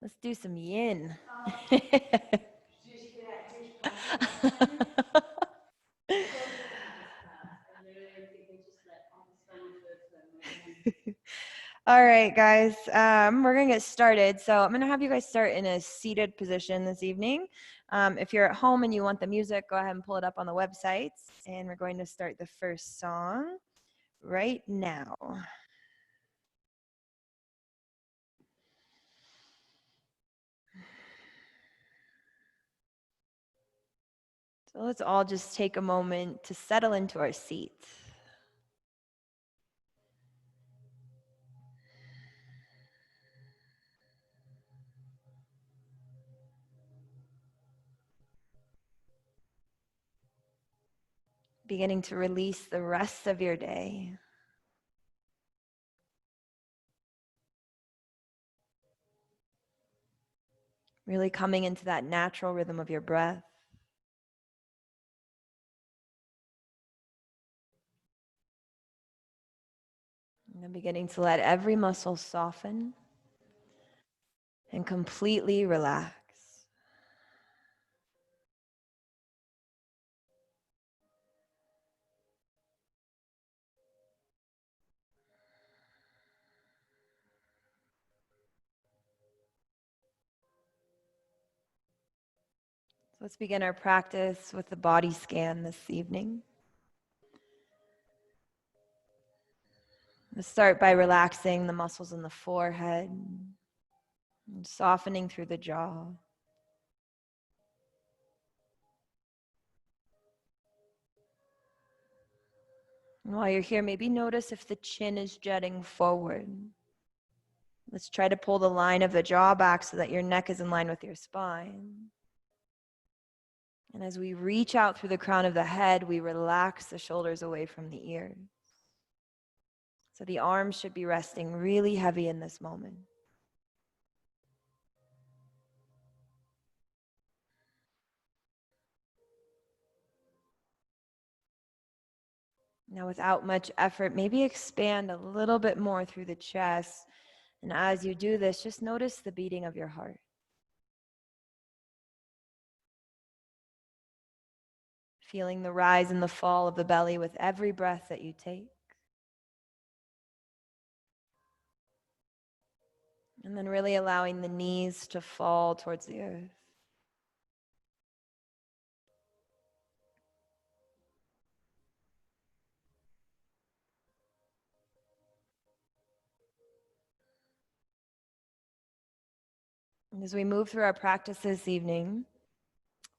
Let's do some yin. All right, guys, we're gonna get started. So I'm gonna have you guys start in a seated position this evening. If you're at home and you want the music, go ahead and pull it up on the websites. And we're going to start the first song right now. So let's all just take a moment to settle into our seat. Beginning to release the rest of your day. Really coming into that natural rhythm of your breath. And then beginning to let every muscle soften and completely relax. So let's begin our practice with the body scan this evening. Let's start by relaxing the muscles in the forehead and softening through the jaw. And while you're here, maybe notice if the chin is jutting forward. Let's try to pull the line of the jaw back so that your neck is in line with your spine. And as we reach out through the crown of the head, we relax the shoulders away from the ears. So the arms should be resting really heavy in this moment. Now, without much effort, maybe expand a little bit more through the chest. And as you do this, just notice the beating of your heart. Feeling the rise and the fall of the belly with every breath that you take. And then really allowing the knees to fall towards the earth. And as we move through our practice this evening,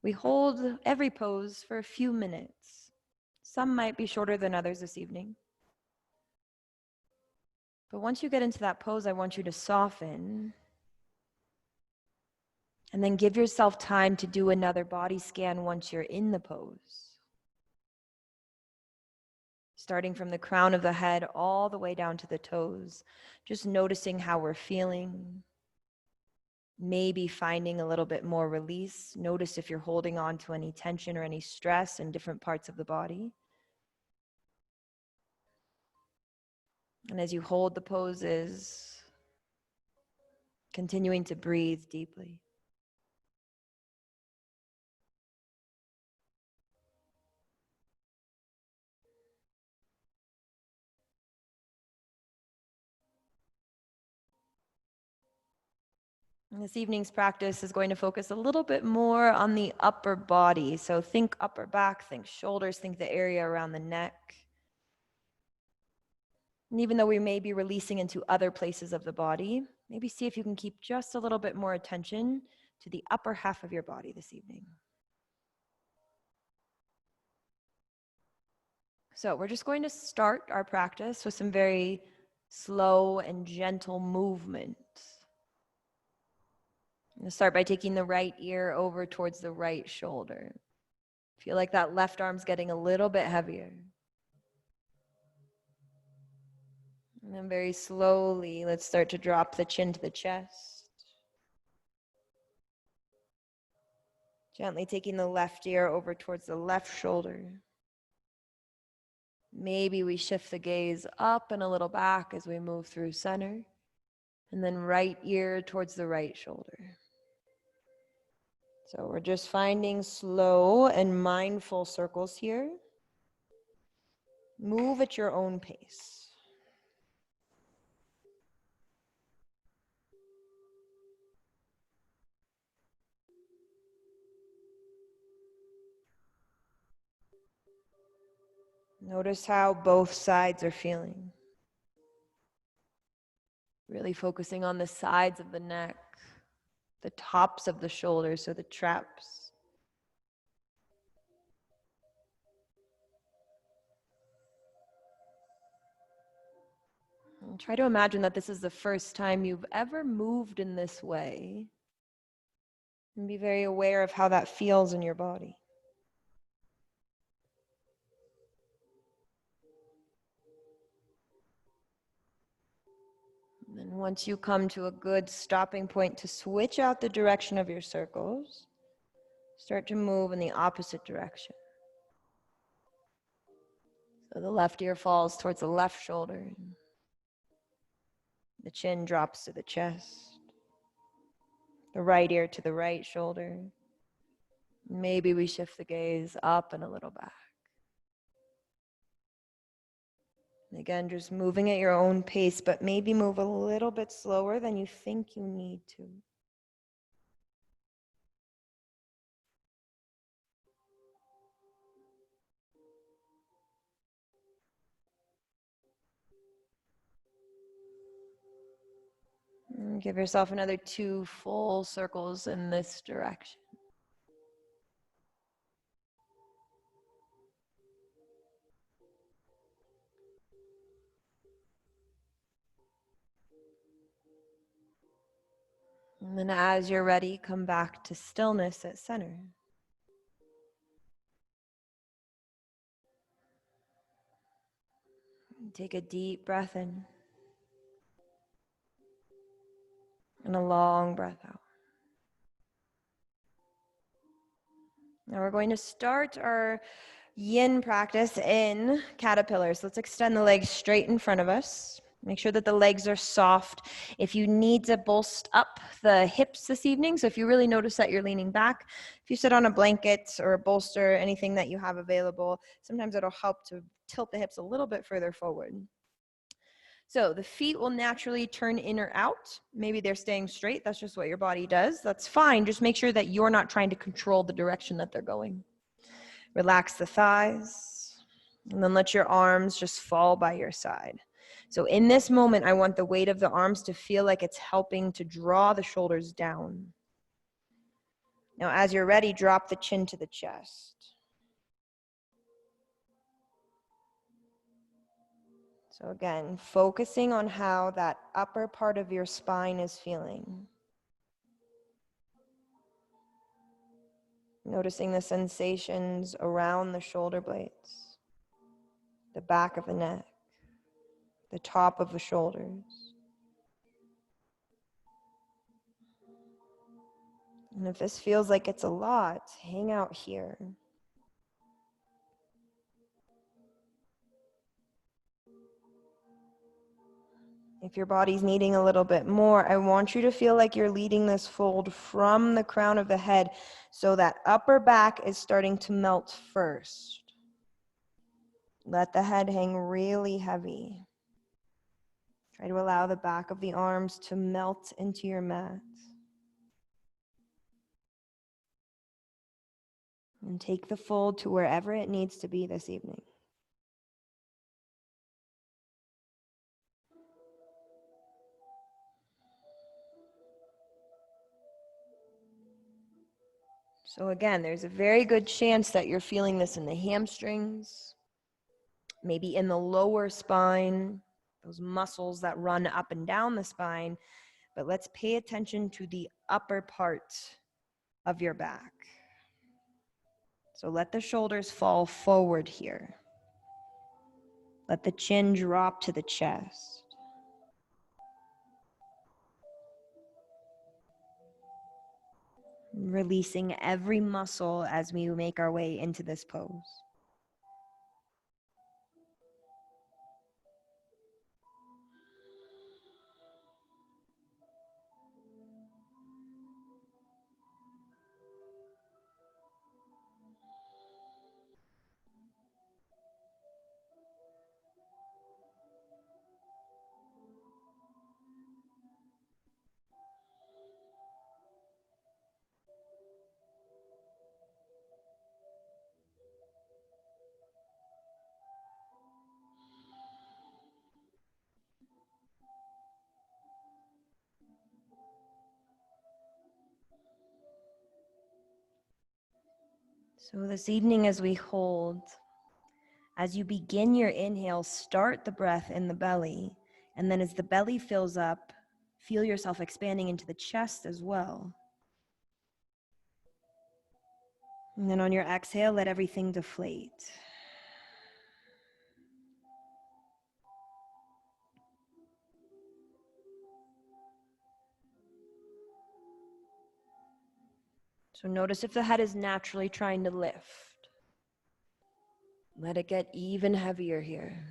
we hold every pose for a few minutes. Some might be shorter than others this evening. But once you get into that pose, I want you to soften. And then give yourself time to do another body scan once you're in the pose. Starting from the crown of the head all the way down to the toes. Just noticing how we're feeling. Maybe finding a little bit more release. Notice if you're holding on to any tension or any stress in different parts of the body. And as you hold the poses, continuing to breathe deeply. And this evening's practice is going to focus a little bit more on the upper body. So think upper back, think shoulders, think the area around the neck. And even though we may be releasing into other places of the body, maybe see if you can keep just a little bit more attention to the upper half of your body this evening. So we're just going to start our practice with some very slow and gentle movement. I'm going to start by taking the right ear over towards the right shoulder. Feel like that left arm's getting a little bit heavier. And then very slowly, let's start to drop the chin to the chest. Gently taking the left ear over towards the left shoulder. Maybe we shift the gaze up and a little back as we move through center. And then right ear towards the right shoulder. So we're just finding slow and mindful circles here. Move at your own pace. Notice how both sides are feeling. Really focusing on the sides of the neck, the tops of the shoulders, so the traps. And try to imagine that this is the first time you've ever moved in this way. And be very aware of how that feels in your body. And then once you come to a good stopping point to switch out the direction of your circles, start to move in the opposite direction. So the left ear falls towards the left shoulder. The chin drops to the chest. The right ear to the right shoulder. Maybe we shift the gaze up and a little back. And again, just moving at your own pace, but maybe move a little bit slower than you think you need to. And give yourself another 2 full circles in this direction. And then as you're ready, come back to stillness at center. Take a deep breath in and a long breath out. Now we're going to start our yin practice in caterpillar. So let's extend the legs straight in front of us. Make sure that the legs are soft. If you need to bolster up the hips this evening, so if you really notice that you're leaning back, if you sit on a blanket or a bolster, anything that you have available, sometimes it'll help to tilt the hips a little bit further forward. So the feet will naturally turn in or out. Maybe they're staying straight. That's just what your body does. That's fine. Just make sure that you're not trying to control the direction that they're going. Relax the thighs, and then let your arms just fall by your side. So in this moment, I want the weight of the arms to feel like it's helping to draw the shoulders down. Now, as you're ready, drop the chin to the chest. So again, focusing on how that upper part of your spine is feeling. Noticing the sensations around the shoulder blades, the back of the neck, the top of the shoulders. And if this feels like it's a lot, hang out here. If your body's needing a little bit more, I want you to feel like you're leading this fold from the crown of the head so that upper back is starting to melt first. Let the head hang really heavy. Try to allow the back of the arms to melt into your mat. And take the fold to wherever it needs to be this evening. So again, there's a very good chance that you're feeling this in the hamstrings, maybe in the lower spine, those muscles that run up and down the spine, but let's pay attention to the upper part of your back. So let the shoulders fall forward here. Let the chin drop to the chest. Releasing every muscle as we make our way into this pose. So this evening as we hold, as you begin your inhale, start the breath in the belly. And then as the belly fills up, feel yourself expanding into the chest as well. And then on your exhale, let everything deflate. So notice if the head is naturally trying to lift. Let it get even heavier here.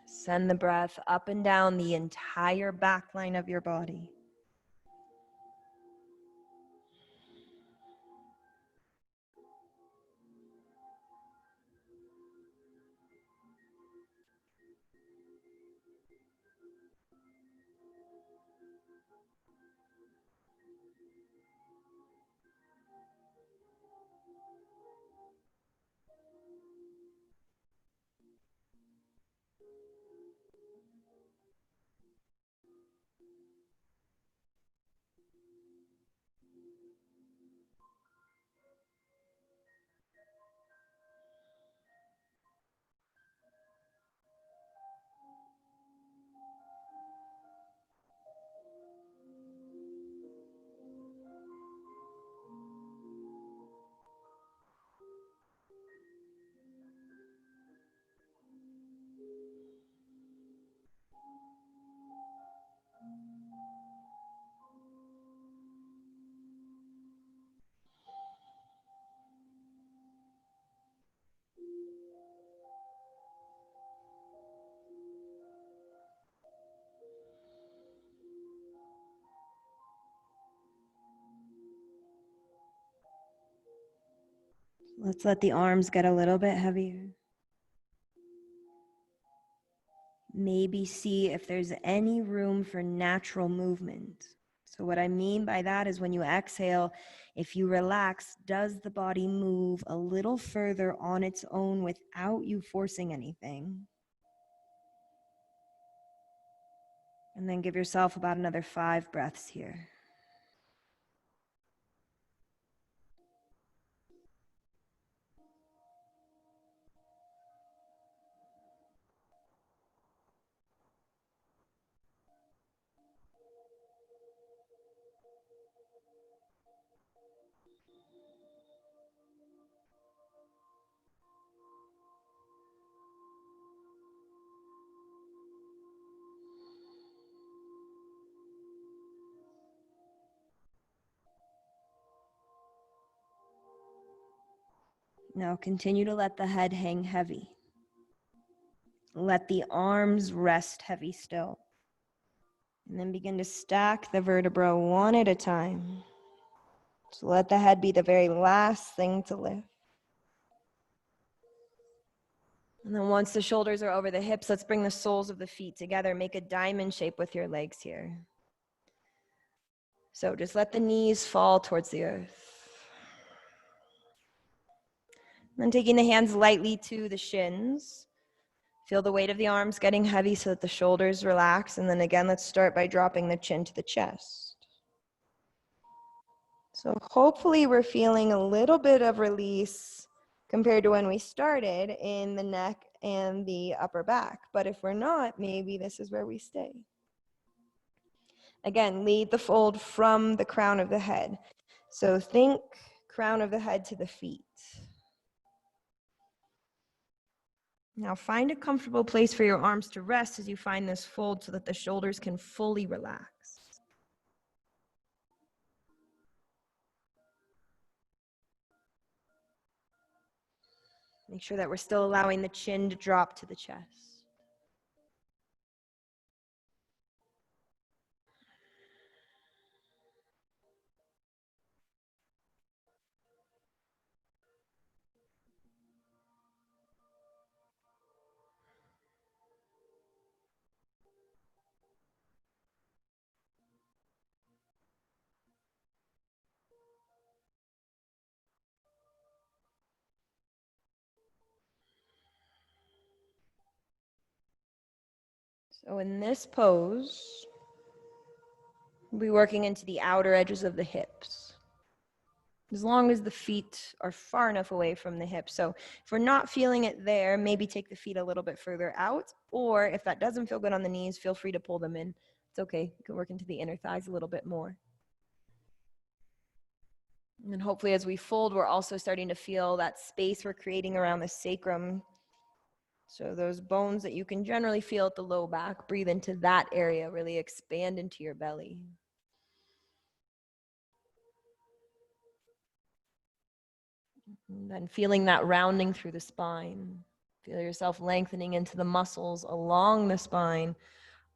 Send the breath up and down the entire back line of your body. Let's let the arms get a little bit heavier. Maybe see if there's any room for natural movement. So what I mean by that is when you exhale, if you relax, does the body move a little further on its own without you forcing anything? And then give yourself about another 5 breaths here. Now continue to let the head hang heavy. Let the arms rest heavy still. And then begin to stack the vertebrae one at a time. So let the head be the very last thing to lift. And then once the shoulders are over the hips, let's bring the soles of the feet together. Make a diamond shape with your legs here. So just let the knees fall towards the earth. Then taking the hands lightly to the shins. Feel the weight of the arms getting heavy so that the shoulders relax. And then again, let's start by dropping the chin to the chest. So hopefully we're feeling a little bit of release compared to when we started in the neck and the upper back. But if we're not, maybe this is where we stay. Again, lead the fold from the crown of the head. So think crown of the head to the feet. Now find a comfortable place for your arms to rest as you find this fold so that the shoulders can fully relax. Make sure that we're still allowing the chin to drop to the chest. So in this pose, we'll be working into the outer edges of the hips, as long as the feet are far enough away from the hips. So if we're not feeling it there, maybe take the feet a little bit further out, or if that doesn't feel good on the knees, feel free to pull them in. It's okay. You can work into the inner thighs a little bit more. And then hopefully as we fold, we're also starting to feel that space we're creating around the sacrum. So those bones that you can generally feel at the low back, breathe into that area, really expand into your belly. And then feeling that rounding through the spine. Feel yourself lengthening into the muscles along the spine,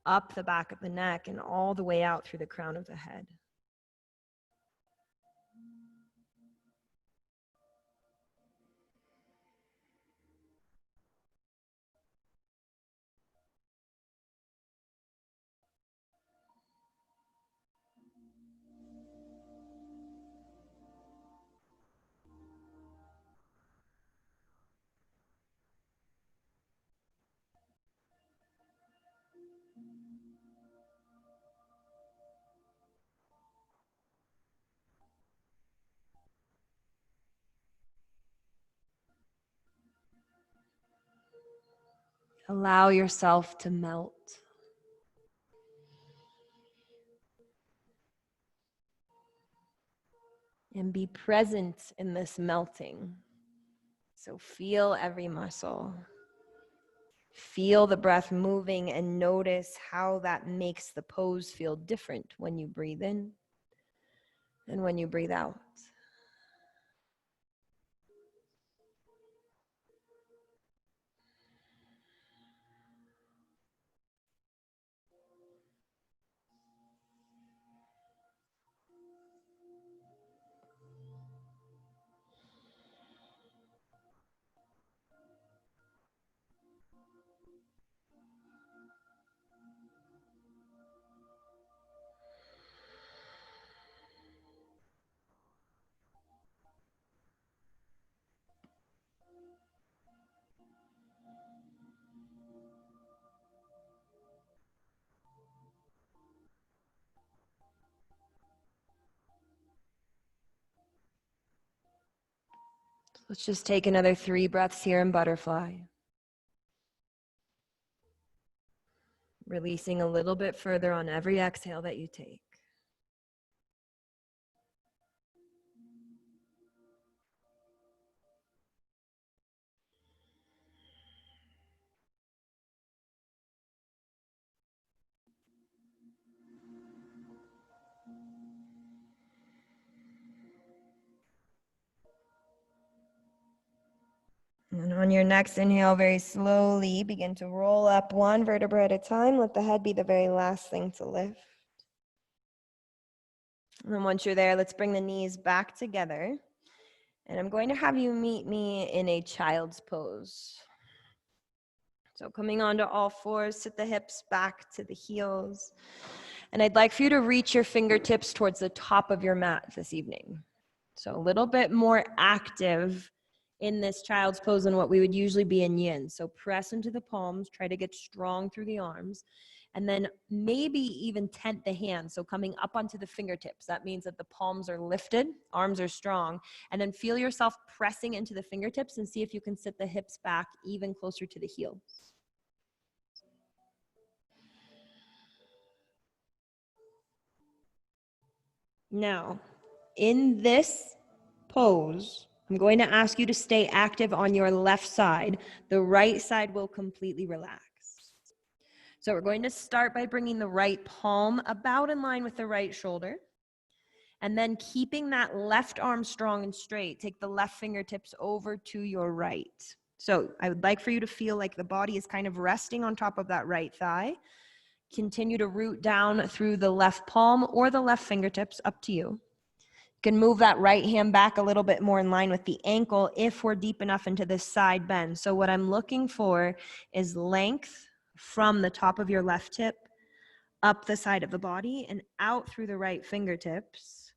up the back of the neck, and all the way out through the crown of the head. Allow yourself to melt. And be present in this melting. So feel every muscle. Feel the breath moving and notice how that makes the pose feel different when you breathe in and when you breathe out. Let's just take another 3 breaths here in butterfly. Releasing a little bit further on every exhale that you take. And on your next inhale, very slowly begin to roll up 1 vertebra at a time. Let the head be the very last thing to lift. And then once you're there, let's bring the knees back together. And I'm going to have you meet me in a child's pose. So coming onto all fours, sit the hips back to the heels. And I'd like for you to reach your fingertips towards the top of your mat this evening. So a little bit more active in this child's pose than what we would usually be in yin. So press into the palms, try to get strong through the arms, and then maybe even tent the hands. So coming up onto the fingertips, that means that the palms are lifted, arms are strong, and then feel yourself pressing into the fingertips and see if you can sit the hips back even closer to the heels. Now, in this pose, I'm going to ask you to stay active on your left side. The right side will completely relax. So we're going to start by bringing the right palm about in line with the right shoulder. And then keeping that left arm strong and straight, take the left fingertips over to your right. So I would like for you to feel like the body is kind of resting on top of that right thigh. Continue to root down through the left palm or the left fingertips, up to you. You can move that right hand back a little bit more in line with the ankle if we're deep enough into this side bend. So what I'm looking for is length from the top of your left hip up the side of the body and out through the right fingertips.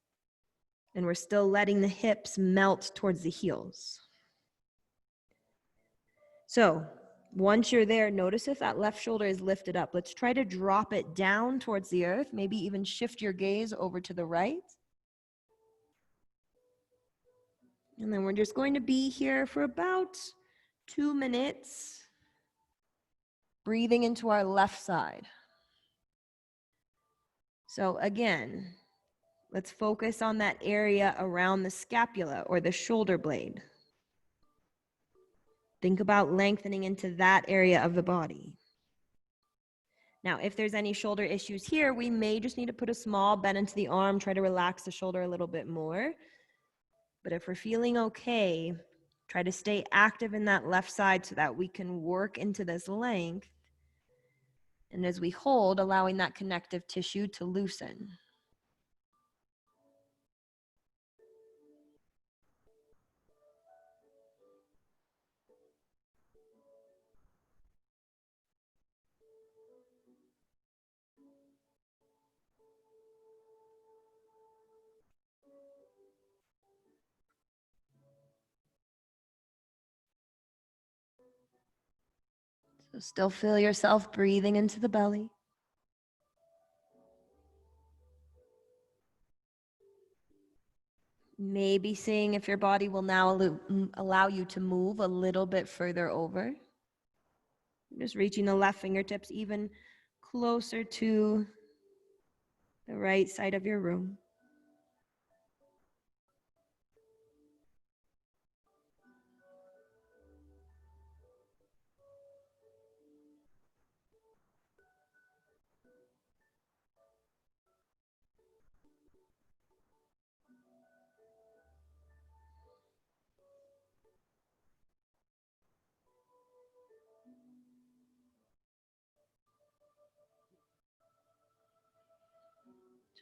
And we're still letting the hips melt towards the heels. So Once you're there, notice if that left shoulder is lifted up. Let's try to drop it down towards the earth, maybe even shift your gaze over to the right. And then we're just going to be here for about 2 minutes, breathing into our left side. So again, let's focus on that area around the scapula or the shoulder blade. Think about lengthening into that area of the body. Now, if there's any shoulder issues here, we may just need to put a small bend into the arm, try to relax the shoulder a little bit more. But if we're feeling okay, try to stay active in that left side so that we can work into this length. And as we hold, allowing that connective tissue to loosen. So still feel yourself breathing into the belly. Maybe seeing if your body will now allow you to move a little bit further over. Just reaching the left fingertips even closer to the right side of your room.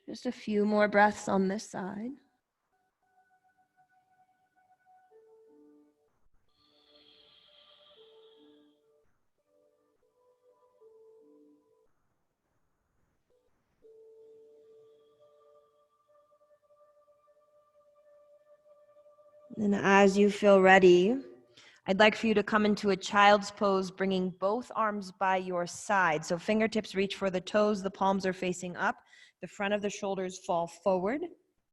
Just a few more breaths on this side. And as you feel ready, I'd like for you to come into a child's pose, bringing both arms by your side. So fingertips reach for the toes, the palms are facing up, the front of the shoulders fall forward,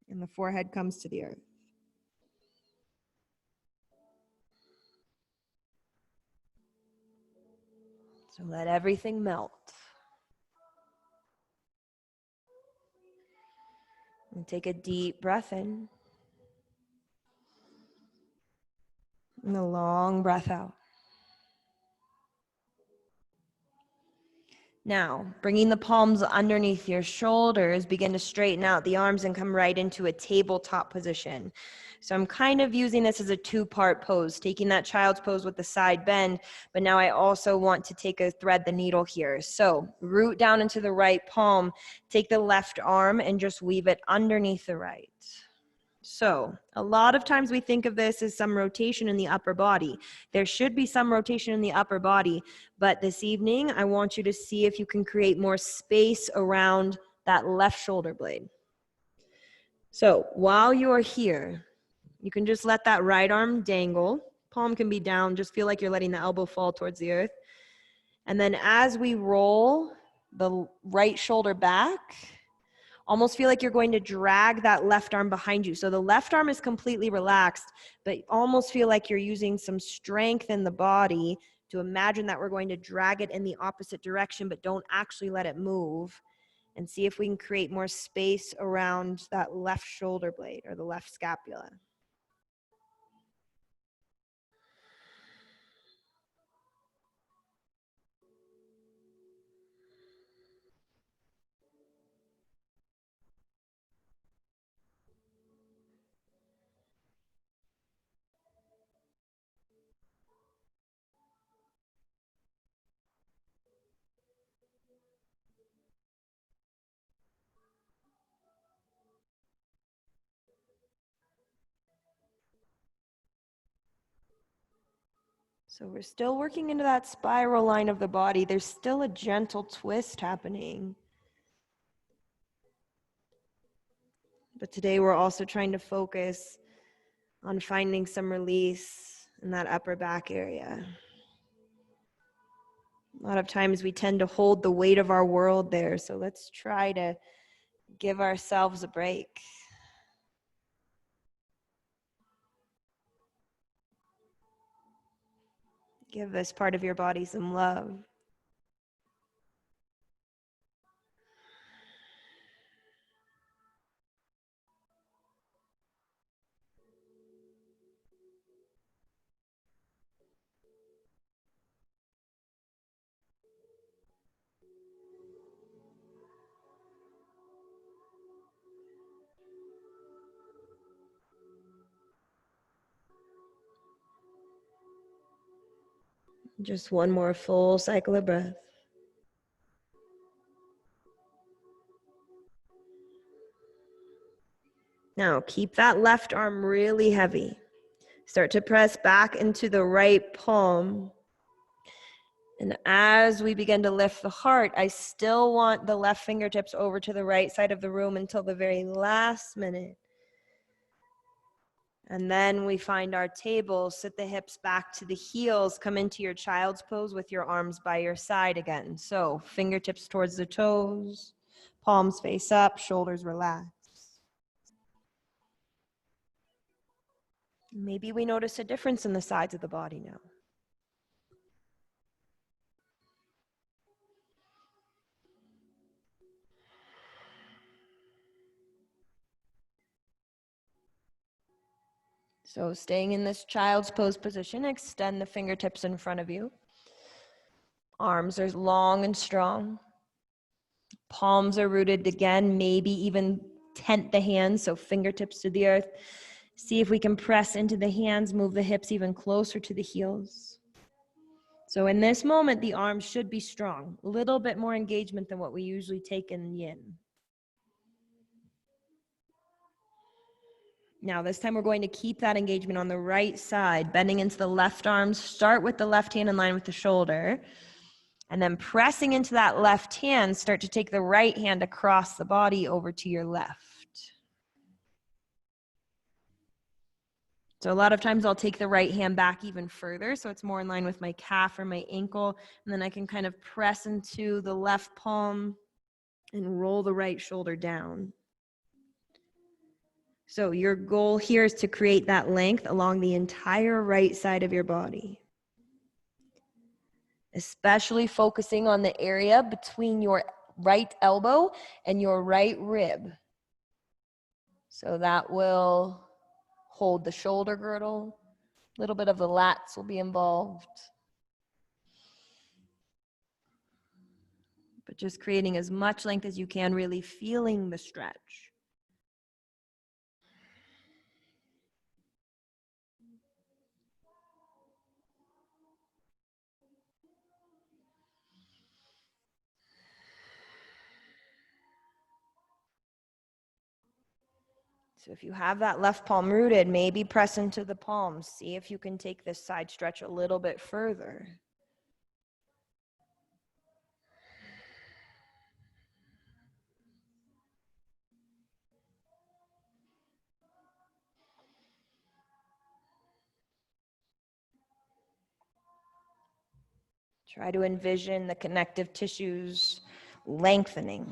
and the forehead comes to the earth. So let everything melt. And take a deep breath in. And a long breath out. Now, bringing the palms underneath your shoulders, begin to straighten out the arms and come right into a tabletop position. So I'm kind of using this as a two-part pose, taking that child's pose with the side bend, but now I also want to take a thread the needle here. So root down into the right palm, take the left arm and just weave it underneath the right. So a lot of times we think of this as some rotation in the upper body. There should be some rotation in the upper body, but this evening I want you to see if you can create more space around that left shoulder blade. So while you're here, you can just let that right arm dangle. Palm can be down, just feel like you're letting the elbow fall towards the earth. And then as we roll the right shoulder back, almost feel like you're going to drag that left arm behind you. So the left arm is completely relaxed, but almost feel like you're using some strength in the body to imagine that we're going to drag it in the opposite direction, but don't actually let it move. And see if we can create more space around that left shoulder blade or the left scapula. So we're still working into that spiral line of the body. There's still a gentle twist happening. But today we're also trying to focus on finding some release in that upper back area. A lot of times we tend to hold the weight of our world there, so let's try to give ourselves a break. Give this part of your body some love. Just one more full cycle of breath. Now, keep that left arm really heavy. Start to press back into the right palm. And as we begin to lift the heart, I still want the left fingertips over to the right side of the room until the very last minute. And then we find our table, sit the hips back to the heels, come into your child's pose with your arms by your side again. So fingertips towards the toes, palms face up, shoulders relax. Maybe we notice a difference in the sides of the body now. So staying in this child's pose position, extend the fingertips in front of you. Arms are long and strong. Palms are rooted again, maybe even tent the hands, so fingertips to the earth. See if we can press into the hands, move the hips even closer to the heels. So in this moment, the arms should be strong, a little bit more engagement than what we usually take in yin. Now, this time we're going to keep that engagement on the right side, bending into the left arms. Start with the left hand in line with the shoulder. And then pressing into that left hand, start to take the right hand across the body over to your left. So a lot of times I'll take the right hand back even further, so it's more in line with my calf or my ankle. And then I can kind of press into the left palm and roll the right shoulder down. So your goal here is to create that length along the entire right side of your body, especially focusing on the area between your right elbow and your right rib. So that will hold the shoulder girdle. A little bit of the lats will be involved. But just creating as much length as you can, really feeling the stretch. So if you have that left palm rooted, maybe press into the palms. See if you can take this side stretch a little bit further. Try to envision the connective tissues lengthening.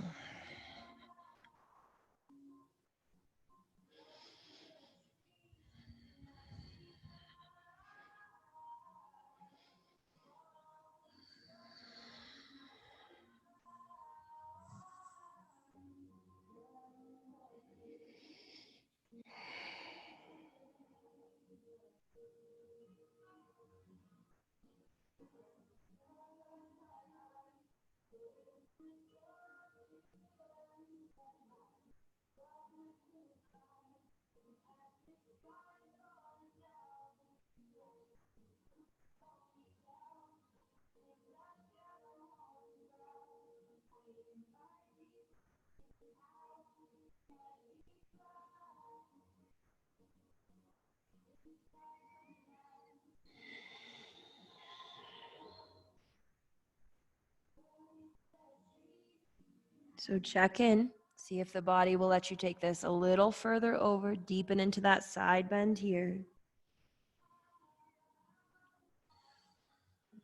So check in, see if the body will let you take this a little further over, deepen into that side bend here.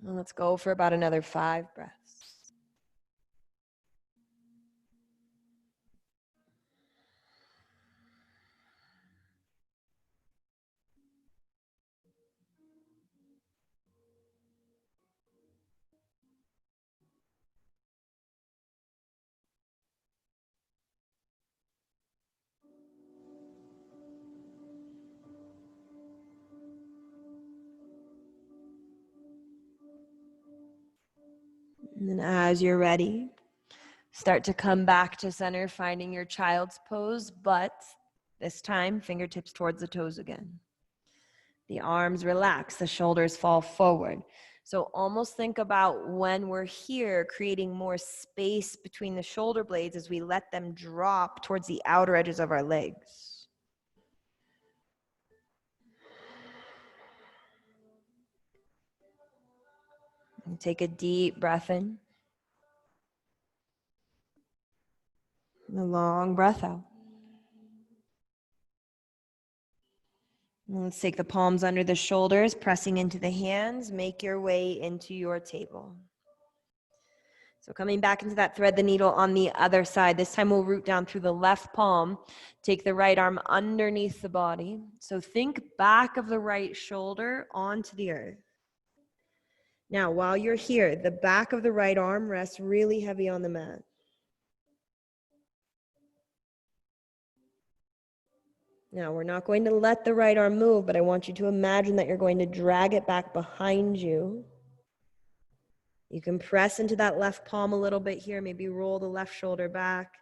And let's go for about another 5 breaths. And then as you're ready, start to come back to center, finding your child's pose, but this time, fingertips towards the toes again. The arms relax, the shoulders fall forward. So almost think about when we're here, creating more space between the shoulder blades as we let them drop towards the outer edges of our legs. And take a deep breath in. And a long breath out. And let's take the palms under the shoulders, pressing into the hands. Make your way into your table. So coming back into that thread the needle on the other side. This time we'll root down through the left palm. Take the right arm underneath the body. So think back of the right shoulder onto the earth. Now, while you're here, the back of the right arm rests really heavy on the mat. Now, we're not going to let the right arm move, but I want you to imagine that you're going to drag it back behind you. You can press into that left palm a little bit here, maybe roll the left shoulder back,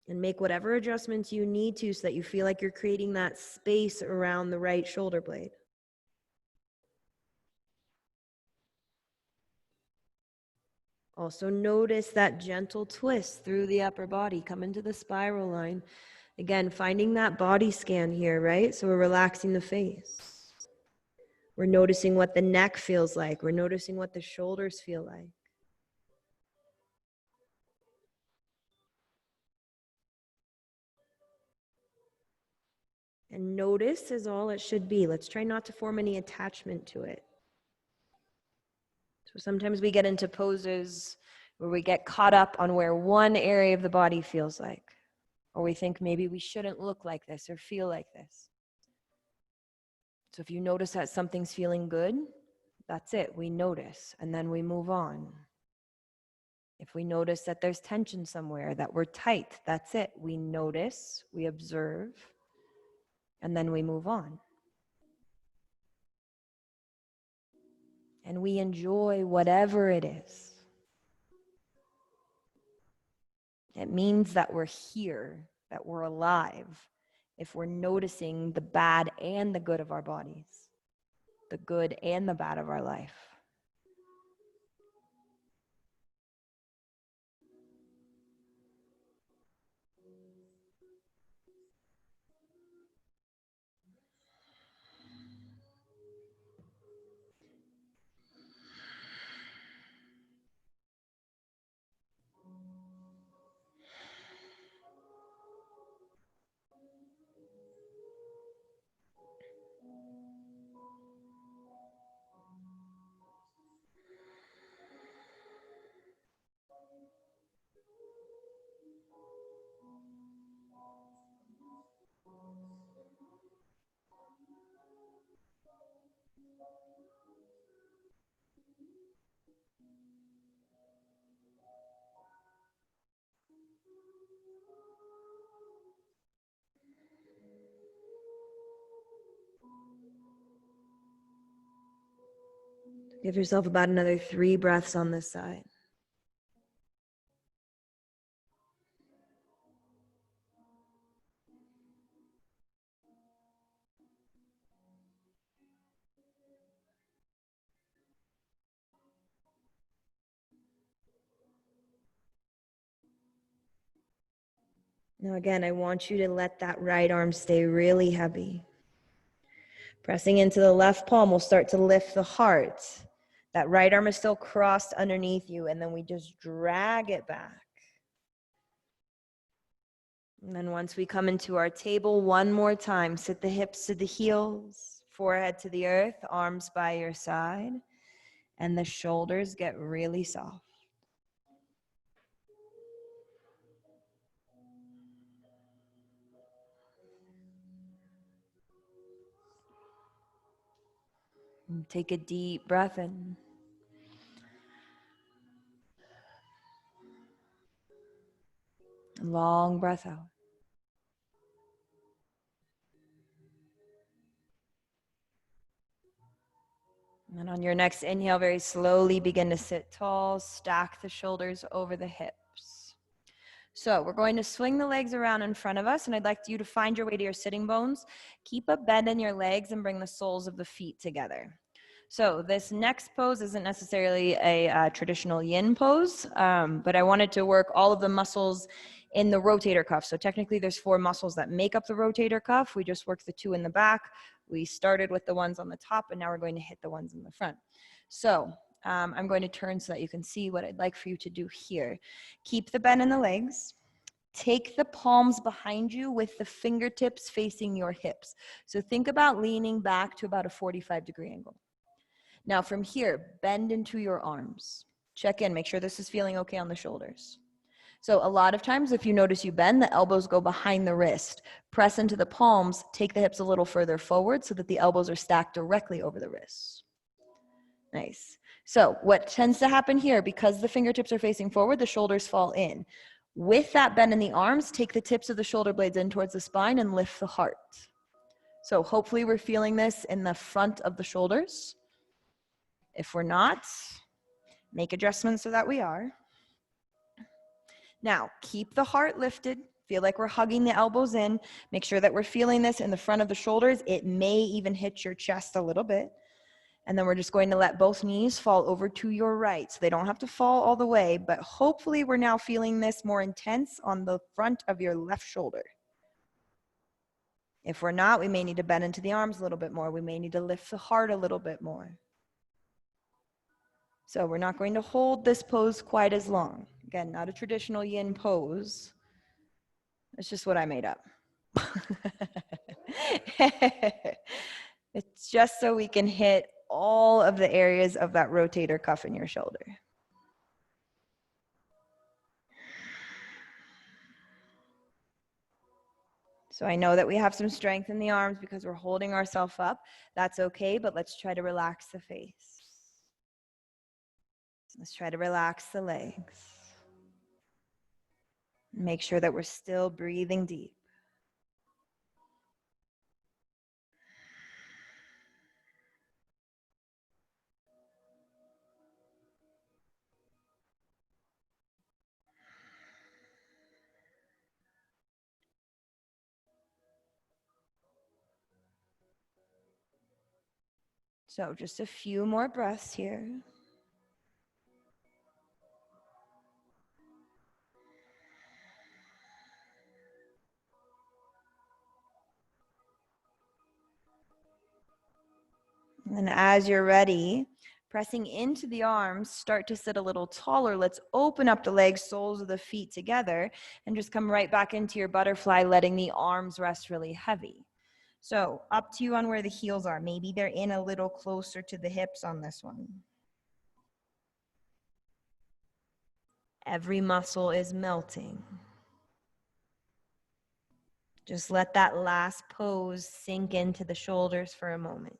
and make whatever adjustments you need to so that you feel like you're creating that space around the right shoulder blade. Also notice that gentle twist through the upper body. Come into the spiral line. Again, finding that body scan here, right? So we're relaxing the face. We're noticing what the neck feels like. We're noticing what the shoulders feel like. And notice is all it should be. Let's try not to form any attachment to it. So sometimes we get into poses where we get caught up on where one area of the body feels like, or we think maybe we shouldn't look like this or feel like this. So if you notice that something's feeling good, that's it. We notice, and then we move on. If we notice that there's tension somewhere, that we're tight, that's it. We notice, we observe, and then we move on. And we enjoy whatever it is. It means that we're here, that we're alive, if we're noticing the bad and the good of our bodies, the good and the bad of our life. Give yourself about another 3 breaths on this side. Now again, I want you to let that right arm stay really heavy. Pressing into the left palm, we'll start to lift the heart. That right arm is still crossed underneath you, and then we just drag it back. And then once we come into our table, one more time, sit the hips to the heels, Forehead to the earth, arms by your side, and the shoulders get really soft. And take a deep breath in. Long breath out. And then on your next inhale, very slowly begin to sit tall, stack the shoulders over the hips. So we're going to swing the legs around in front of us, and I'd like you to find your way to your sitting bones. Keep a bend in your legs and bring the soles of the feet together. So this next pose isn't necessarily a traditional yin pose, but I wanted to work all of the muscles in the rotator cuff. So technically there's 4 muscles that make up the rotator cuff. We just worked the 2 in the back. We started with the ones on the top, and now we're going to hit the ones in the front. So I'm going to turn so that you can see what I'd like for you to do here. Keep the bend in the legs. Take the palms behind you with the fingertips facing your hips. So think about leaning back to about a 45-degree angle. Now from here, bend into your arms. Check in, make sure this is feeling okay on the shoulders. So a lot of times if you notice you bend, the elbows go behind the wrist. Press into the palms, take the hips a little further forward so that the elbows are stacked directly over the wrists. Nice. So what tends to happen here, because the fingertips are facing forward, the shoulders fall in. With that bend in the arms, take the tips of the shoulder blades in towards the spine and lift the heart. So hopefully we're feeling this in the front of the shoulders. If we're not, make adjustments so that we are. Now, keep the heart lifted. Feel like we're hugging the elbows in. Make sure that we're feeling this in the front of the shoulders. It may even hit your chest a little bit. And then we're just going to let both knees fall over to your right. So they don't have to fall all the way, but hopefully we're now feeling this more intense on the front of your left shoulder. If we're not, we may need to bend into the arms a little bit more. We may need to lift the heart a little bit more. So we're not going to hold this pose quite as long. Again, not a traditional yin pose. It's just what I made up. It's just so we can hit all of the areas of that rotator cuff in your shoulder. So I know that we have some strength in the arms because we're holding ourselves up. That's okay, but let's try to relax the face. Let's try to relax the legs. Make sure that we're still breathing deep. So just a few more breaths here. And then as you're ready, pressing into the arms, start to sit a little taller. Let's open up the legs, soles of the feet together, and just come right back into your butterfly, letting the arms rest really heavy. So up to you on where the heels are. Maybe they're in a little closer to the hips on this one. Every muscle is melting. Just let that last pose sink into the shoulders for a moment.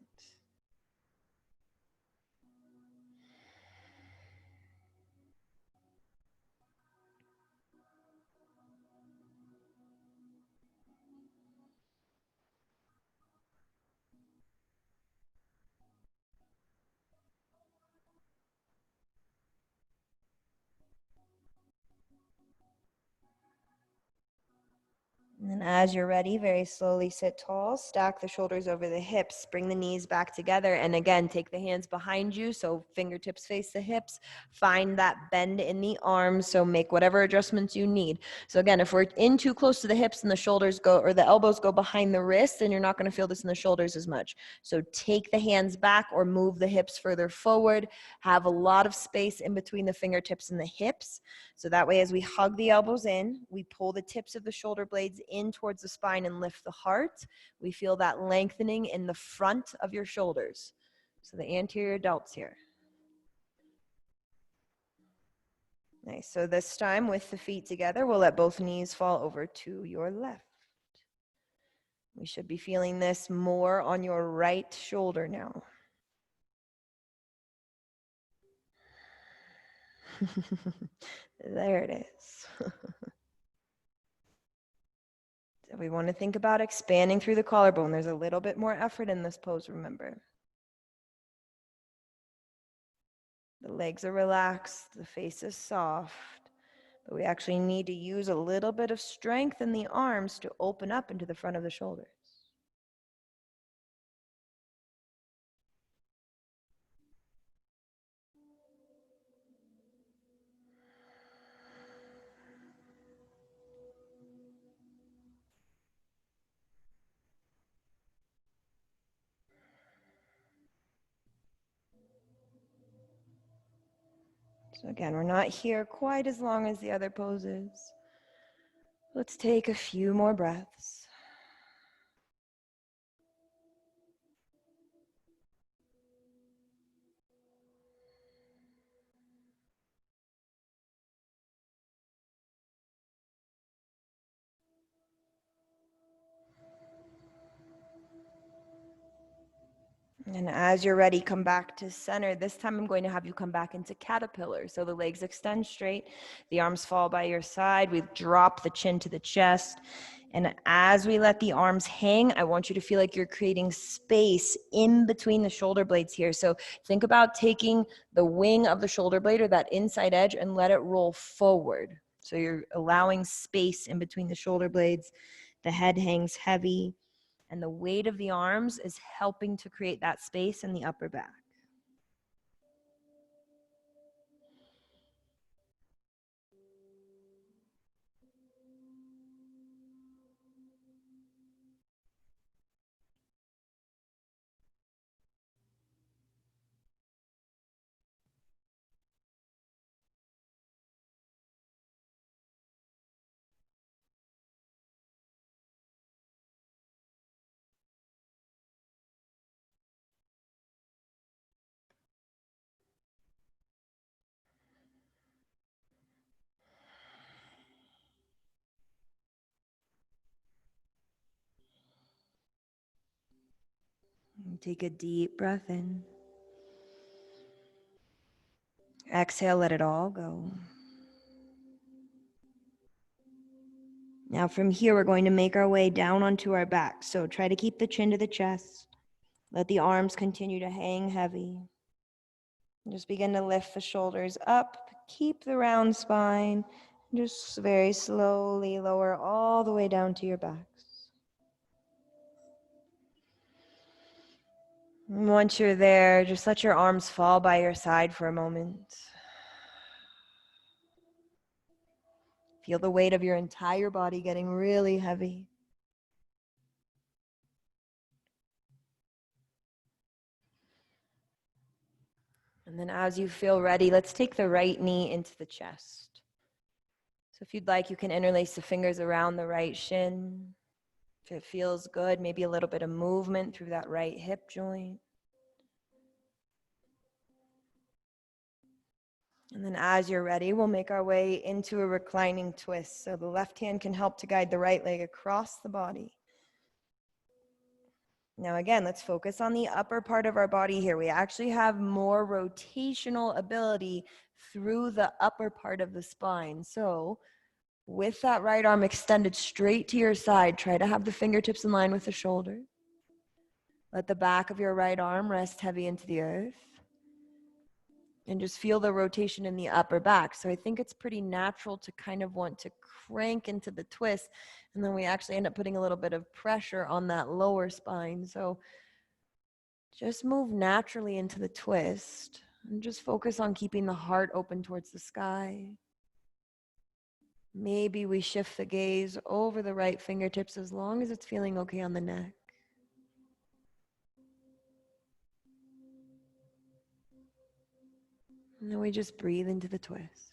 And then as you're ready, very slowly sit tall, stack the shoulders over the hips, bring the knees back together, and again, take the hands behind you, so fingertips face the hips, find that bend in the arms, so make whatever adjustments you need. So again, if we're in too close to the hips and the shoulders go, or the elbows go behind the wrist, then you're not gonna feel this in the shoulders as much. So take the hands back or move the hips further forward, have a lot of space in between the fingertips and the hips, so that way as we hug the elbows in, we pull the tips of the shoulder blades in towards towards the spine and lift the heart. We feel that lengthening in the front of your shoulders. So the anterior delts here. Nice. So this time with the feet together, we'll let both knees fall over to your left. We should be feeling this more on your right shoulder now. There it is. So we want to think about expanding through the collarbone. There's a little bit more effort in this pose, remember. The legs are relaxed, the face is soft, but we actually need to use a little bit of strength in the arms to open up into the front of the shoulders. So again, we're not here quite as long as the other poses. Let's take a few more breaths. And as you're ready, come back to center. This time I'm going to have you come back into caterpillar. So the legs extend straight, the arms fall by your side. We drop the chin to the chest. And as we let the arms hang, I want you to feel like you're creating space in between the shoulder blades here. So think about taking the wing of the shoulder blade or that inside edge and let it roll forward. So you're allowing space in between the shoulder blades. The head hangs heavy. And the weight of the arms is helping to create that space in the upper back. Take a deep breath in. Exhale, let it all go. Now from here, we're going to make our way down onto our back. So try to keep the chin to the chest. Let the arms continue to hang heavy. Just begin to lift the shoulders up. Keep the round spine. Just very slowly lower all the way down to your backs. And once you're there, just let your arms fall by your side for a moment. Feel the weight of your entire body getting really heavy. And then as you feel ready, let's take the right knee into the chest. So if you'd like, you can interlace the fingers around the right shin. If it feels good, maybe a little bit of movement through that right hip joint. And then as you're ready, we'll make our way into a reclining twist. So the left hand can help to guide the right leg across the body. Now again, let's focus on the upper part of our body here. We actually have more rotational ability through the upper part of the spine. So with that right arm extended straight to your side, try to have the fingertips in line with the shoulder. Let the back of your right arm rest heavy into the earth. And just feel the rotation in the upper back. So I think it's pretty natural to kind of want to crank into the twist. And then we actually end up putting a little bit of pressure on that lower spine. So just move naturally into the twist. And just focus on keeping the heart open towards the sky. Maybe we shift the gaze over the right fingertips as long as it's feeling okay on the neck. And then we just breathe into the twist.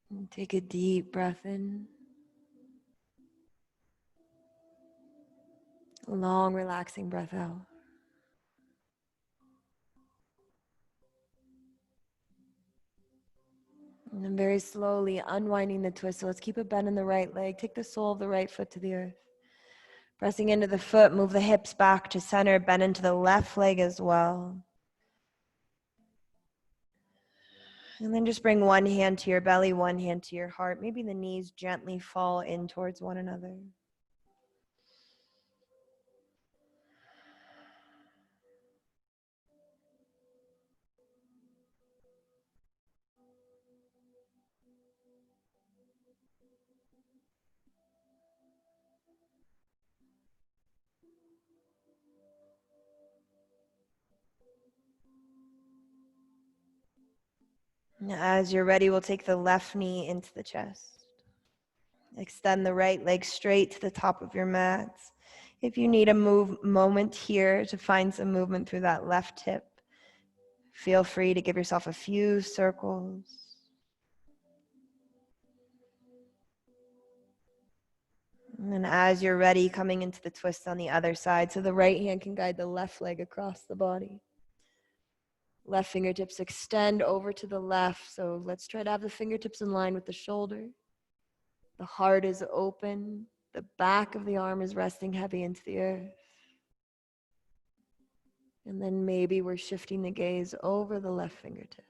And take a deep breath in. A long, relaxing breath out. And then very slowly unwinding the twist. So let's keep a bend in the right leg. Take the sole of the right foot to the earth. Pressing into the foot, move the hips back to center, bend into the left leg as well. And then just bring one hand to your belly, one hand to your heart. Maybe the knees gently fall in towards one another. And as you're ready, we'll take the left knee into the chest. Extend the right leg straight to the top of your mats. If you need a moment here to find some movement through that left hip, feel free to give yourself a few circles. And then as you're ready, coming into the twist on the other side, so the right hand can guide the left leg across the body. Left fingertips extend over to the left, so let's try to have the fingertips in line with the shoulder. The heart is open. The back of the arm is resting heavy into the earth. And then maybe we're shifting the gaze over the left fingertips.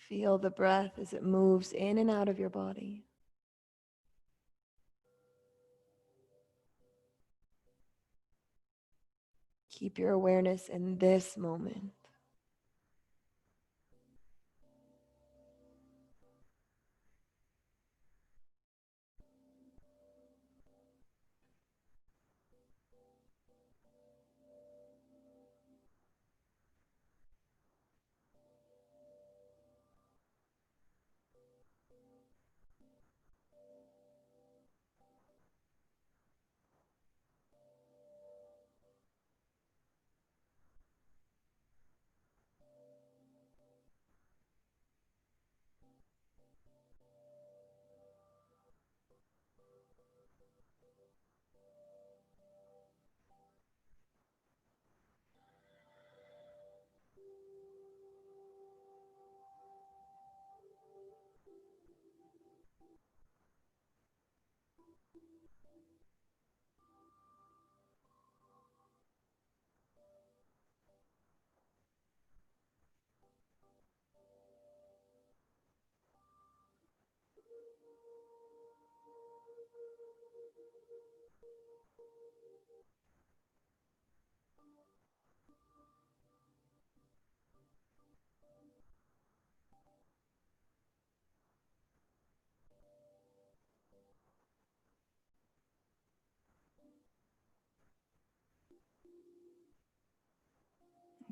Feel the breath as it moves in and out of your body. Keep your awareness in this moment.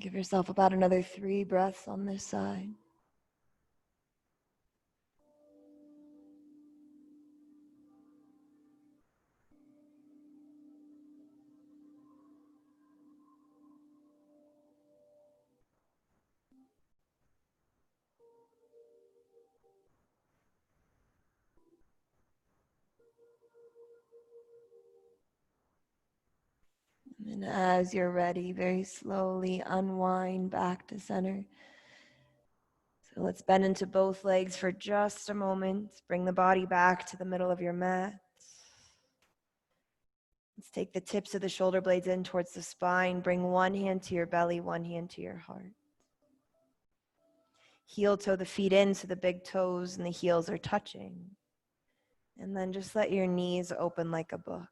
Give yourself about another 3 breaths on this side. And as you're ready, very slowly unwind back to center. So let's bend into both legs for just a moment. Bring the body back to the middle of your mat. Let's take the tips of the shoulder blades in towards the spine. Bring one hand to your belly, one hand to your heart. Heel toe the feet in so the big toes and the heels are touching. And then just let your knees open like a book.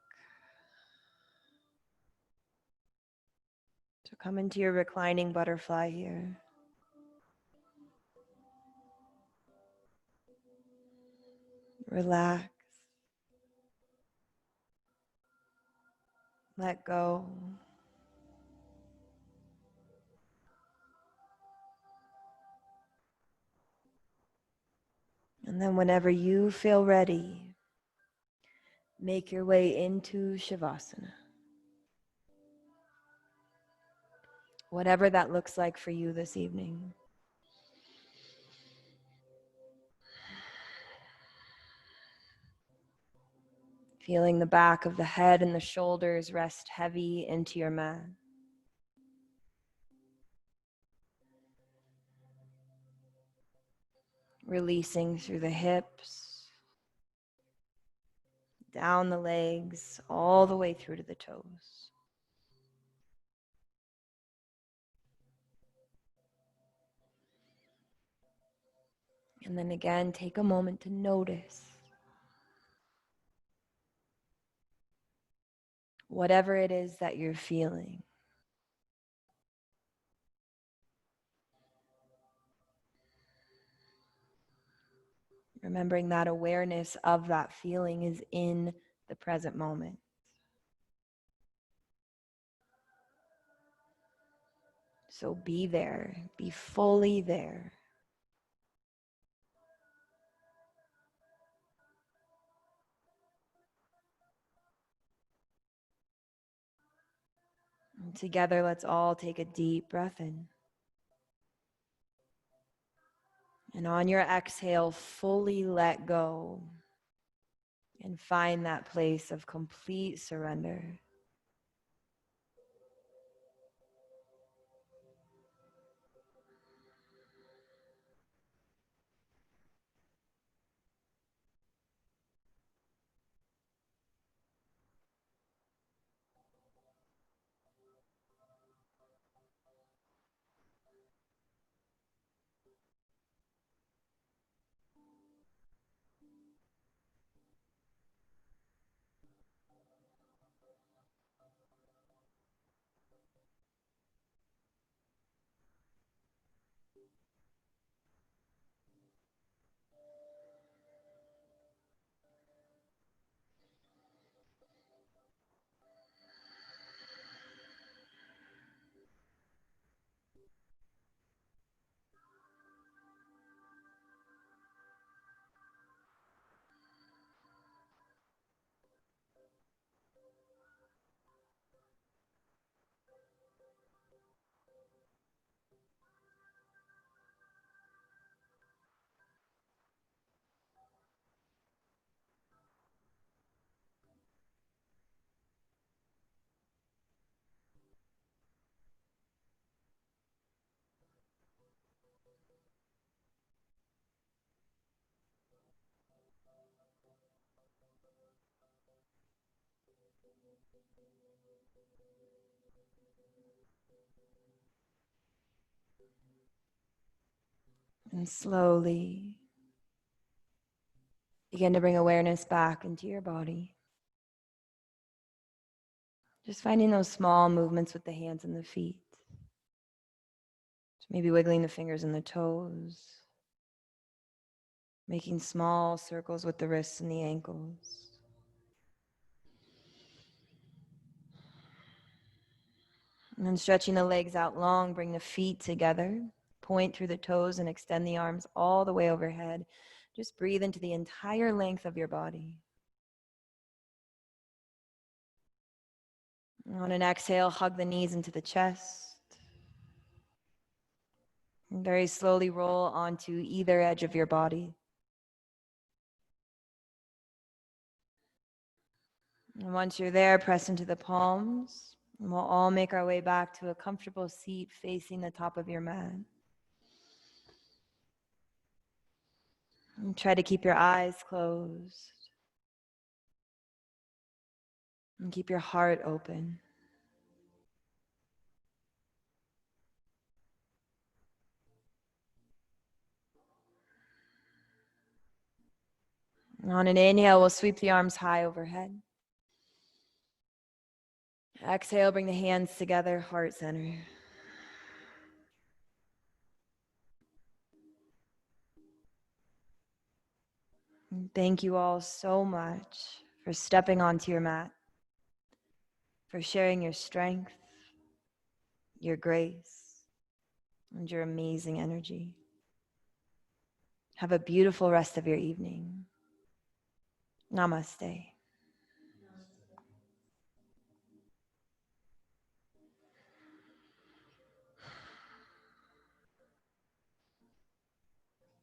So come into your reclining butterfly here. Relax. Let go. And then whenever you feel ready, make your way into Shavasana. Whatever that looks like for you this evening. Feeling the back of the head and the shoulders rest heavy into your mat. Releasing through the hips, down the legs, all the way through to the toes. And then again, take a moment to notice whatever it is that you're feeling. Remembering that awareness of that feeling is in the present moment. So be there, be fully there. And together, let's all take a deep breath in. And on your exhale, fully let go and find that place of complete surrender. And slowly begin to bring awareness back into your body. Just finding those small movements with the hands and the feet. Maybe wiggling the fingers and the toes. Making small circles with the wrists and the ankles. And then stretching the legs out long, bring the feet together, point through the toes and extend the arms all the way overhead. Just breathe into the entire length of your body. On an exhale, hug the knees into the chest. And very slowly roll onto either edge of your body. And once you're there, press into the palms. And we'll all make our way back to a comfortable seat facing the top of your mat. And try to keep your eyes closed. And keep your heart open. On an inhale, we'll sweep the arms high overhead. Exhale, bring the hands together, heart center. And thank you all so much for stepping onto your mat, for sharing your strength, your grace, and your amazing energy. Have a beautiful rest of your evening. Namaste.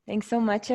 Thanks so much, everyone.